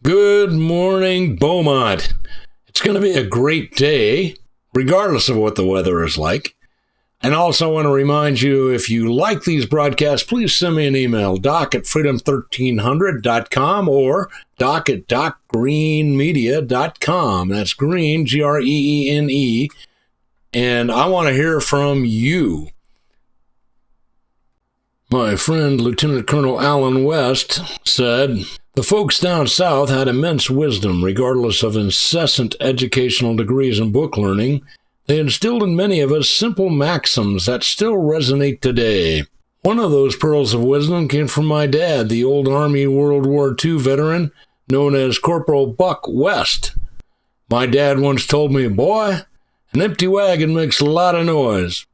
Good morning, Beaumont. It's going to be a great day, regardless of what the weather is like. And also I want to remind you, if you like these broadcasts, please send me an email, doc@freedom1300.com or doc@greenmedia.com. That's Greene, Greene. And I want to hear from you. My friend, Lieutenant Colonel Allen West, said, "The folks down south had immense wisdom, regardless of incessant educational degrees and book learning. They instilled in many of us simple maxims that still resonate today. One of those pearls of wisdom came from my dad, the old Army World War II veteran known as Corporal Buck West. My dad once told me, 'Boy, an empty wagon makes a lot of noise.'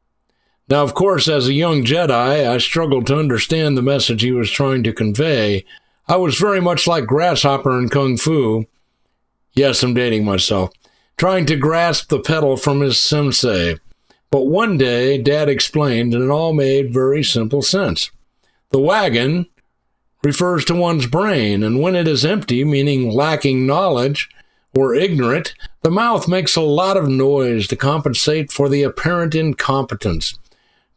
Now, of course, as a young Jedi, I struggled to understand the message he was trying to convey. I was very much like Grasshopper in Kung Fu. Yes, I'm dating myself. Trying to grasp the pedal from his sensei. But one day, Dad explained, and it all made very simple sense. The wagon refers to one's brain, and when it is empty, meaning lacking knowledge or ignorant, the mouth makes a lot of noise to compensate for the apparent incompetence.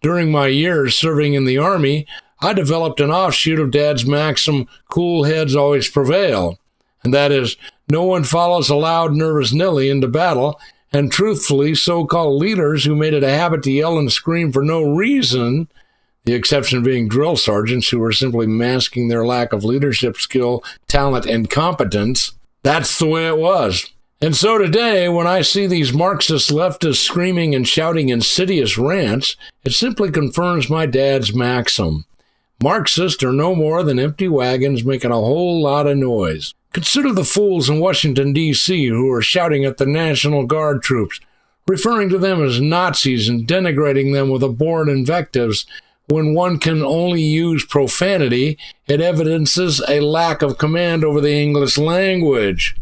During my years serving in the Army, I developed an offshoot of Dad's maxim, 'cool heads always prevail,' and that is, no one follows a loud, nervous Nelly into battle, and truthfully, so-called leaders who made it a habit to yell and scream for no reason, the exception being drill sergeants who were simply masking their lack of leadership skill, talent, and competence, that's the way it was. And so today, when I see these Marxist leftists screaming and shouting insidious rants, it simply confirms my dad's maxim. Marxists are no more than empty wagons making a whole lot of noise. Consider the fools in Washington, D.C. who are shouting at the National Guard troops, referring to them as Nazis and denigrating them with abhorrent invectives. When one can only use profanity, it evidences a lack of command over the English language.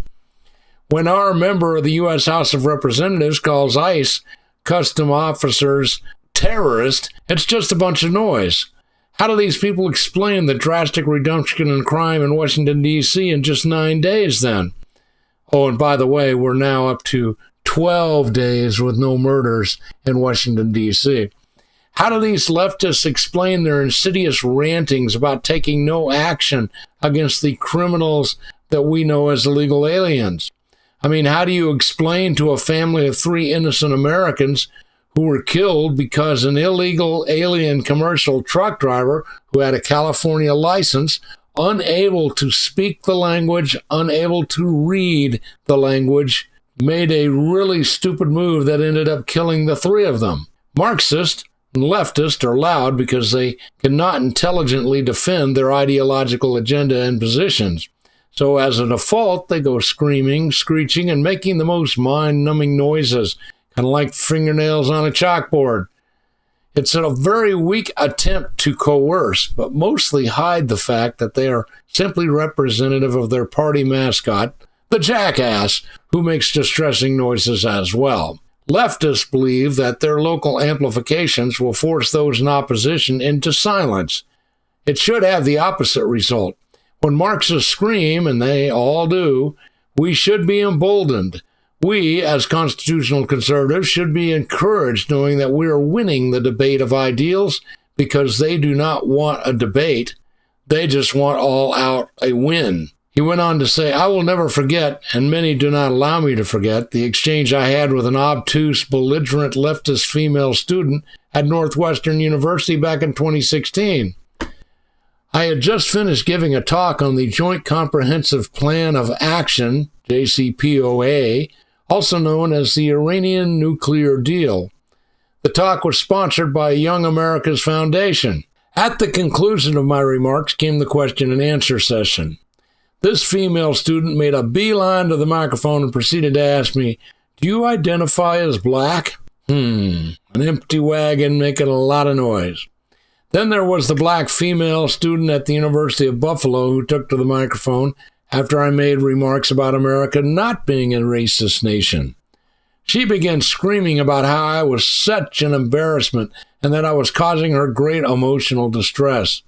When our member of the U.S. House of Representatives calls ICE custom officers terrorists, it's just a bunch of noise. How do these people explain the drastic reduction in crime in Washington, D.C. in just 9 days then? Oh, and by the way, we're now up to 12 days with no murders in Washington, D.C. How do these leftists explain their insidious rantings about taking no action against the criminals that we know as illegal aliens? I mean, how do you explain to a family of 3 innocent Americans who were killed because an illegal alien commercial truck driver who had a California license, unable to speak the language, unable to read the language, made a really stupid move that ended up killing the 3 of them? Marxists and leftists are loud because they cannot intelligently defend their ideological agenda and positions. So as a default, they go screaming, screeching, and making the most mind-numbing noises, kind of like fingernails on a chalkboard. It's a very weak attempt to coerce, but mostly hide the fact that they are simply representative of their party mascot, the jackass, who makes distressing noises as well. Leftists believe that their local amplifications will force those in opposition into silence. It should have the opposite result. When Marxists scream, and they all do, we should be emboldened. We, as constitutional conservatives, should be encouraged knowing that we are winning the debate of ideals because they do not want a debate. They just want all out a win. He went on to say, "I will never forget, and many do not allow me to forget, the exchange I had with an obtuse, belligerent leftist female student at Northwestern University back in 2016. I had just finished giving a talk on the Joint Comprehensive Plan of Action, JCPOA, also known as the Iranian Nuclear Deal. The talk was sponsored by Young America's Foundation. At the conclusion of my remarks came the question and answer session. This female student made a beeline to the microphone and proceeded to ask me, 'Do you identify as black?' An empty wagon making a lot of noise. Then there was the black female student at the University of Buffalo who took to the microphone after I made remarks about America not being a racist nation. She began screaming about how I was such an embarrassment and that I was causing her great emotional distress.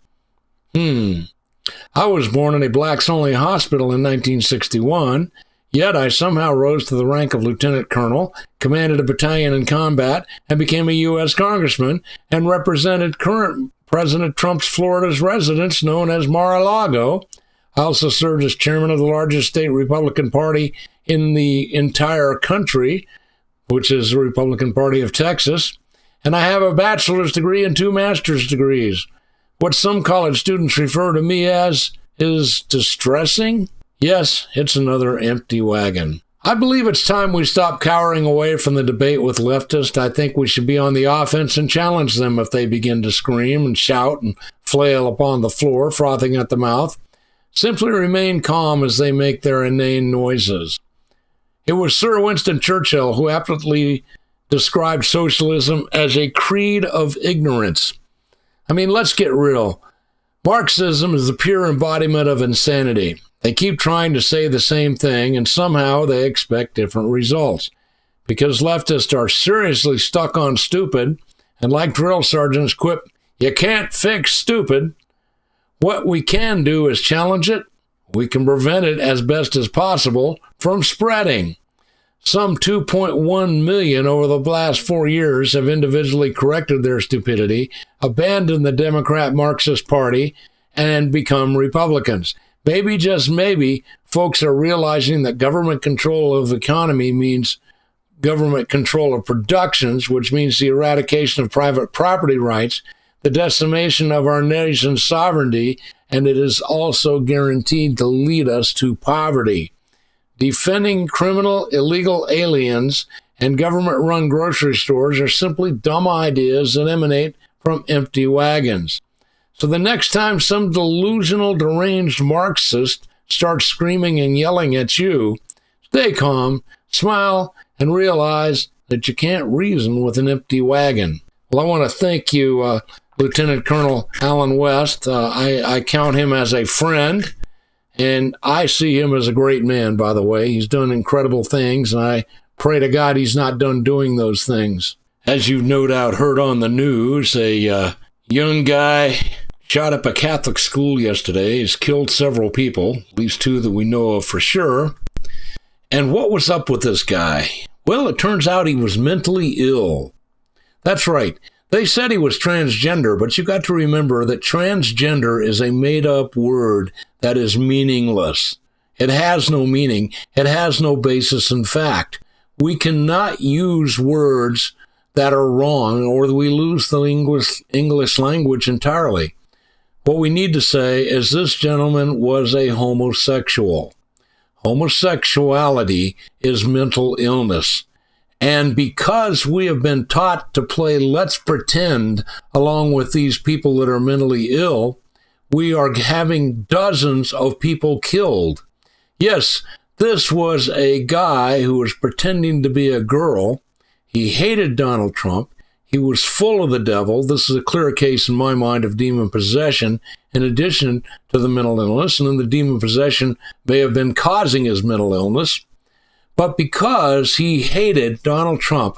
I was born in a blacks-only hospital in 1961, yet I somehow rose to the rank of lieutenant colonel, commanded a battalion in combat, and became a U.S. congressman, and represented current President Trump's Florida's residence known as Mar-a-Lago. I also served as chairman of the largest state Republican Party in the entire country, which is the Republican Party of Texas, and I have a bachelor's degree and 2 master's degrees. What some college students refer to me as is distressing. Yes, it's another empty wagon. I believe it's time we stop cowering away from the debate with leftists. I think we should be on the offense and challenge them if they begin to scream and shout and flail upon the floor, frothing at the mouth. Simply remain calm as they make their inane noises. It was Sir Winston Churchill who aptly described socialism as a creed of ignorance. I mean, let's get real. Marxism is the pure embodiment of insanity. They keep trying to say the same thing, and somehow they expect different results. Because leftists are seriously stuck on stupid, and like drill sergeants quip, you can't fix stupid. What we can do is challenge it. We can prevent it as best as possible from spreading. Some 2.1 million over the last 4 years have individually corrected their stupidity, abandoned the Democrat Marxist Party, and become Republicans. Maybe, just maybe, folks are realizing that government control of the economy means government control of productions, which means the eradication of private property rights, the decimation of our nation's sovereignty, and it is also guaranteed to lead us to poverty. Defending criminal, illegal aliens and government-run grocery stores are simply dumb ideas that emanate from empty wagons. So the next time some delusional, deranged Marxist starts screaming and yelling at you, stay calm, smile, and realize that you can't reason with an empty wagon. Well, I want to thank you, Lieutenant Colonel Allen West. I count him as a friend, and I see him as a great man, by the way. He's done incredible things, and I pray to God he's not done doing those things. As you've no doubt heard on the news, a young guy shot up a Catholic school yesterday. He's killed several people, at least 2 that we know of for sure. And what was up with this guy? Well, it turns out he was mentally ill. That's right. They said he was transgender, but you got to remember that transgender is a made-up word that is meaningless. It has no meaning. It has no basis in fact. We cannot use words that are wrong, or we lose the English language entirely. What we need to say is this gentleman was a homosexual. Homosexuality is mental illness. And because we have been taught to play let's pretend along with these people that are mentally ill, we are having dozens of people killed. Yes, this was a guy who was pretending to be a girl. He hated Donald Trump. He was full of the devil. This is a clear case in my mind of demon possession, in addition to the mental illness. And then the demon possession may have been causing his mental illness. But because he hated Donald Trump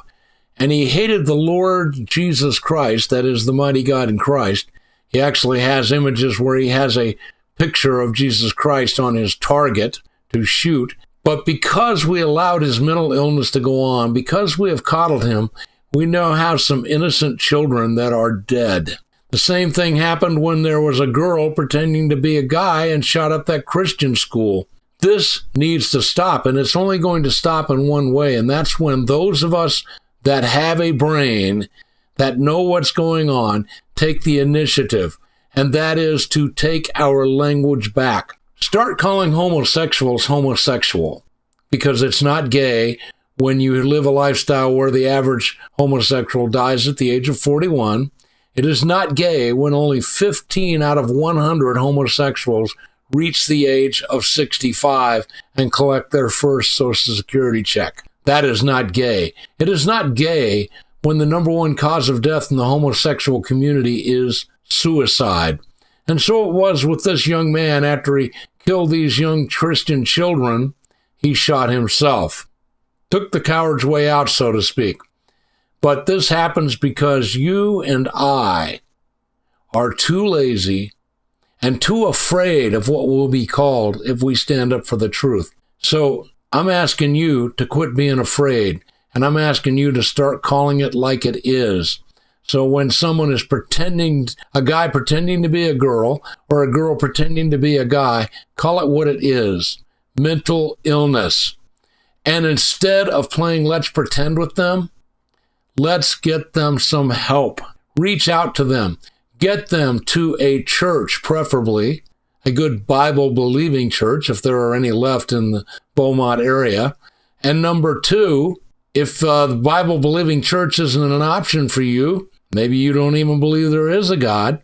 and he hated the Lord Jesus Christ, that is the mighty God in Christ, he actually has images where he has a picture of Jesus Christ on his target to shoot. But because we allowed his mental illness to go on, because we have coddled him, we now have some innocent children that are dead. The same thing happened when there was a girl pretending to be a guy and shot up that Christian school. This needs to stop, and it's only going to stop in one way, and that's when those of us that have a brain, that know what's going on, take the initiative, and that is to take our language back. Start calling homosexuals homosexual, because it's not gay when you live a lifestyle where the average homosexual dies at the age of 41. It is not gay when only 15 out of 100 homosexuals reach the age of 65 and collect their first Social Security check. That is not gay. It is not gay when the number one cause of death in the homosexual community is suicide. And so it was with this young man. After he killed these young Christian children, he shot himself. Took the coward's way out, so to speak. But this happens because you and I are too lazy and too afraid of what will be called if we stand up for the truth. So I'm asking you to quit being afraid, and I'm asking you to start calling it like it is. So when someone is a guy pretending to be a girl, or a girl pretending to be a guy, call it what it is: mental illness. And instead of playing let's pretend with them, let's get them some help. Reach out to them. Get them to a church, preferably a good Bible-believing church, if there are any left in the Beaumont area. And number two, if the Bible-believing church isn't an option for you, maybe you don't even believe there is a God,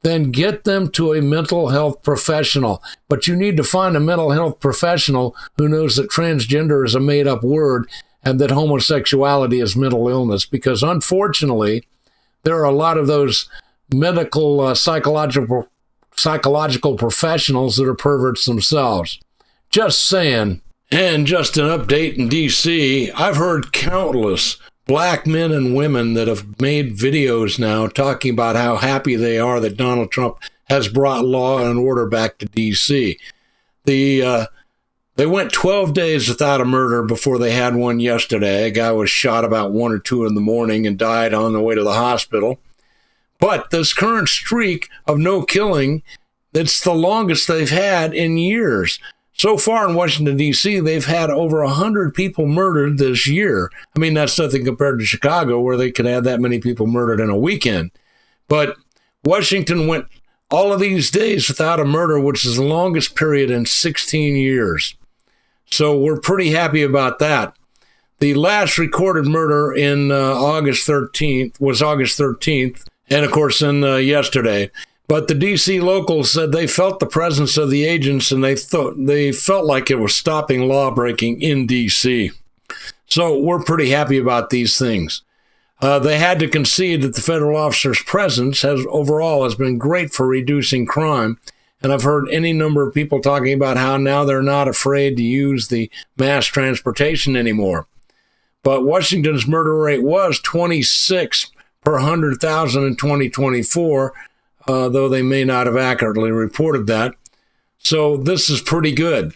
then get them to a mental health professional. But you need to find a mental health professional who knows that transgender is a made-up word and that homosexuality is mental illness, because unfortunately, there are a lot of those medical psychological professionals that are perverts themselves. Just saying. And just an update in D.C., I've heard countless black men and women that have made videos now talking about how happy they are that Donald Trump has brought law and order back to D.C. They went 12 days without a murder before they had one yesterday. A guy was shot about 1 or 2 in the morning and died on the way to the hospital. But this current streak of no killing, it's the longest they've had in years. So far in Washington, D.C., they've had over 100 people murdered this year. I mean, that's nothing compared to Chicago, where they could have that many people murdered in a weekend. But Washington went all of these days without a murder, which is the longest period in 16 years. So we're pretty happy about that. The last recorded murder in August 13th, and of course in yesterday. But the D.C. locals said they felt the presence of the agents, and they felt like it was stopping lawbreaking in D.C. So we're pretty happy about these things. They had to concede that the federal officer's presence has been great for reducing crime. And I've heard any number of people talking about how now they're not afraid to use the mass transportation anymore. But Washington's murder rate was 26 per 100,000 in 2024, though they may not have accurately reported that. So this is pretty good.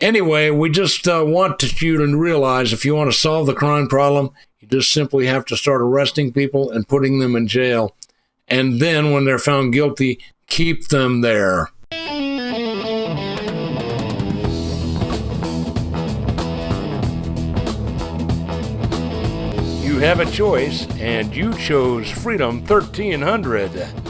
Anyway, we just want you to realize if you want to solve the crime problem, you just simply have to start arresting people and putting them in jail. And then when they're found guilty, keep them there. You have a choice, and you chose Freedom 1300.